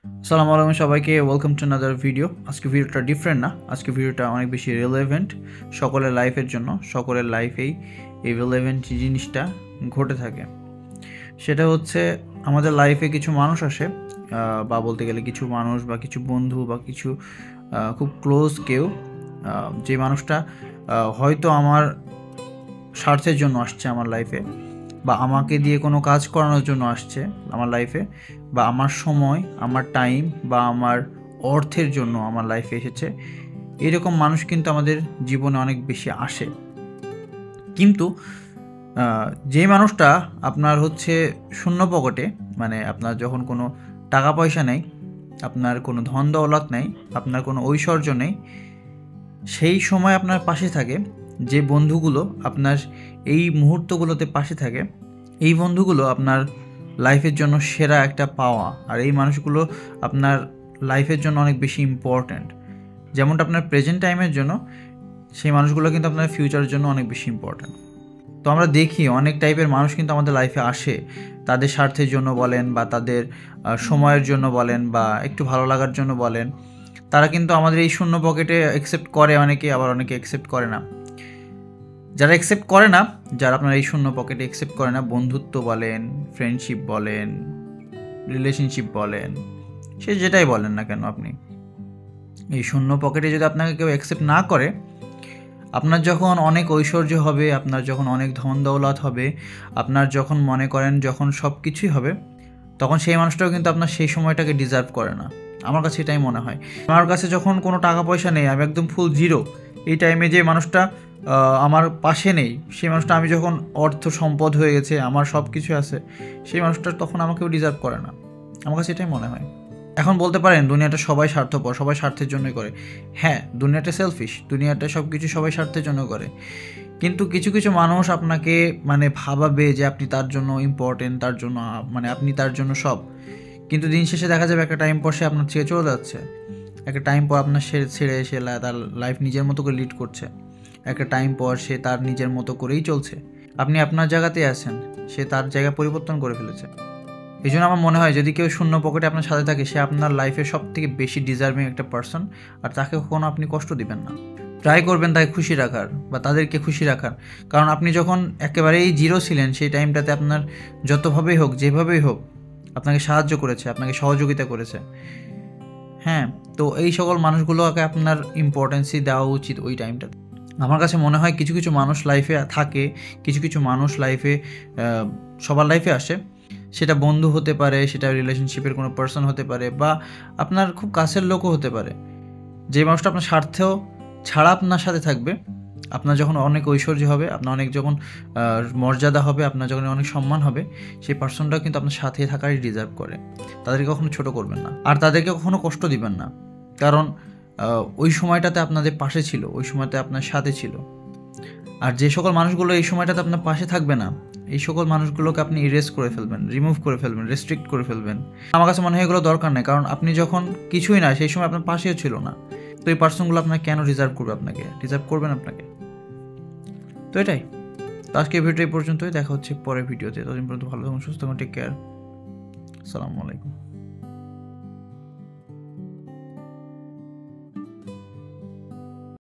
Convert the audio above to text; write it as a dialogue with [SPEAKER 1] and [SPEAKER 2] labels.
[SPEAKER 1] আসসালামু আলাইকুম সবাইকে, ওয়েলকাম টু আনাদার ভিডিও। আজকে ভিডিওটা ডিফারেন্ট না, আজকে ভিডিওটা অনেক বেশি রিলেভেন্ট সকলের লাইফের জন্য। সকলের লাইফেই এই রিলেভেন্ট জিনিসটা ঘটে থাকে। সেটা হচ্ছে আমাদের লাইফে কিছু মানুষ আসে, বা বলতে গেলে কিছু মানুষ বা কিছু বন্ধু বা কিছু খুব ক্লোজ কেউ, যে মানুষটা হয়তো আমার স্বার্থের জন্য আসছে আমার লাইফে, বা আমাকে দিয়ে কোনো কাজ করানোর জন্য আসছে আমার লাইফে, বা আমার সময়, আমার টাইম বা আমার অর্থের জন্য আমার লাইফে এসেছে। এরকম মানুষ কিন্তু আমাদের জীবনে অনেক বেশি আসে। কিন্তু যে মানুষটা আপনার হচ্ছে শূন্য পকেটে, মানে আপনার যখন কোনো টাকা পয়সা নেই, আপনার কোনো ধন দৌলত নেই, আপনার কোনো ঐশ্বর্য নেই, সেই সময় আপনার পাশে থাকে যে বন্ধুগুলো আপনার এই মুহূর্তগুলোতে পাশে থাকে, এই বন্ধুগুলো আপনার লাইফের জন্য সেরা একটা পাওয়া। আর এই মানুষগুলো আপনার লাইফের জন্য অনেক বেশি ইম্পর্ট্যান্ট। যেমনটা আপনার প্রেজেন্ট টাইমের জন্য, সেই মানুষগুলো কিন্তু আপনার ফিউচারের জন্য অনেক বেশি ইম্পর্ট্যান্ট। তো আমরা দেখি অনেক টাইপের মানুষ কিন্তু আমাদের লাইফে আসে, তাদের স্বার্থের জন্য বলেন, বা তাদের সময়ের জন্য বলেন, বা একটু ভালো লাগার জন্য বলেন। তারা কিন্তু আমাদের এই শূন্য পকেটে অ্যাকসেপ্ট করে অনেকে, আবার অনেকে অ্যাকসেপ্ট করে না। যারা অ্যাকসেপ্ট করে না, যারা আপনার এই শূন্য পকেটে অ্যাকসেপ্ট করে না, বন্ধুত্ব বলেন, ফ্রেন্ডশিপ বলেন, রিলেশনশিপ বলেন, সে যেটাই বলেন না কেন, আপনি এই শূন্য পকেটে যদি আপনাকে কেউ অ্যাকসেপ্ট না করে, আপনার যখন অনেক ঐশ্বর্য হবে, আপনার যখন অনেক ধন দৌলত হবে, আপনার যখন মনে করেন যখন সব কিছুই হবে, তখন সেই মানুষটাও কিন্তু আপনার সেই সময়টাকে ডিজার্ভ করে না। আমার কাছে এটাই মনে হয়। আমার কাছে যখন কোনো টাকা পয়সা নেই, আমি একদম ফুল জিরো, এই টাইমে যে মানুষটা আমার পাশে নেই, সেই মানুষটা আমি যখন অর্থ সম্পদ হয়ে গেছে, আমার সব কিছু আছে, সেই মানুষটা তখন আমাকেও ডিজার্ভ করে না। আমার কাছে এটাই মনে হয়। এখন বলতে পারেন দুনিয়াটা সবাই স্বার্থপর, সবাই স্বার্থের জন্যই করে। হ্যাঁ, দুনিয়াটা সেলফিশ, দুনিয়াটা সব কিছু সবাই স্বার্থের জন্য করে। কিন্তু কিছু কিছু মানুষ আপনাকে মানে ভাবাবে যে আপনি তার জন্য ইম্পর্টেন্ট, তার জন্য মানে আপনি তার জন্য সব। কিন্তু দিন শেষে দেখা যাবে একটা টাইম পর সে আপনার থেকে চলে যাচ্ছে। একটা টাইম পর আপনার ছেড়ে এসে তার লাইফ নিজের মতো করে লিড করছে। একটা টাইম পর সে তার নিজের মতো করেই চলছে। আপনি আপনার জায়গাতেই আছেন, সে তার জায়গা পরিবর্তন করে ফেলেছে। এই জন্য আমার মনে হয় যদি কেউ শূন্য পকেটে আপনার সাথে থাকে, সে আপনার লাইফের সব থেকে বেশি ডিজার্ভিং একটা পার্সন। আর তাকে কখনো আপনি কষ্ট দিবেন না। ট্রাই করবেন তাকে খুশি রাখার বা তাদেরকে খুশি রাখার। কারণ আপনি যখন একেবারেই জিরো ছিলেন, সেই টাইমটাতে আপনার যতভাবেই হোক, যেভাবেই হোক, আপনাকে সাহায্য করেছে, আপনাকে সহযোগিতা করেছে। হ্যাঁ, তো এই সকল মানুষগুলোকে আপনার ইম্পর্টেন্সই দেওয়া উচিত ওই টাইমটাতে। আমার কাছে মনে হয় কিছু কিছু মানুষ লাইফে থাকে, কিছু কিছু মানুষ লাইফে, সবার লাইফে আসে। সেটা বন্ধু হতে পারে, সেটা রিলেশনশিপের কোনো পার্সন হতে পারে, বা আপনার খুব কাছের লোকও হতে পারে। যে মানুষটা আপনার স্বার্থেও ছাড়া আপনার সাথে থাকবে, আপনার যখন অনেক ঐশ্বর্য হবে, আপনার অনেক যখন মর্যাদা হবে, আপনার যখন অনেক সম্মান হবে, সেই পার্সনটাও কিন্তু আপনার সাথে থাকারই ডিজার্ভ করে। তাদেরকে কখনো ছোট করবেন না, আর তাদেরকে কখনো কষ্ট দিবেন না। কারণ ওই সময়টাতে আপনাদের পাশে ছিল, ওই সময়তে আপনার সাথে ছিল। আর যে সকল মানুষগুলো এই সময়টাতে আপনার পাশে থাকবে না, এই সকল মানুষগুলোকে আপনি ইরেজ করে ফেলবেন, রিমুভ করে ফেলবেন, রেস্ট্রিক্ট করে ফেলবেন। আমার কাছে মনে হয় এগুলো দরকার নেই। কারণ আপনি যখন কিছুই না, সেই সময় আপনার পাশেও ছিল না, তো এই পার্সনগুলো আপনার কেন রিজার্ভ করবে, আপনাকে রিজার্ভ করবেন আপনাকে। তো এটাই। তো আজকে ভিডিও এই পর্যন্তই, দেখা হচ্ছে পরের ভিডিওতে। ততদিন পর্যন্ত ভালো থাকুন, সুস্থ থাকুন, টেক কেয়ার। আসসালামু আলাইকুম।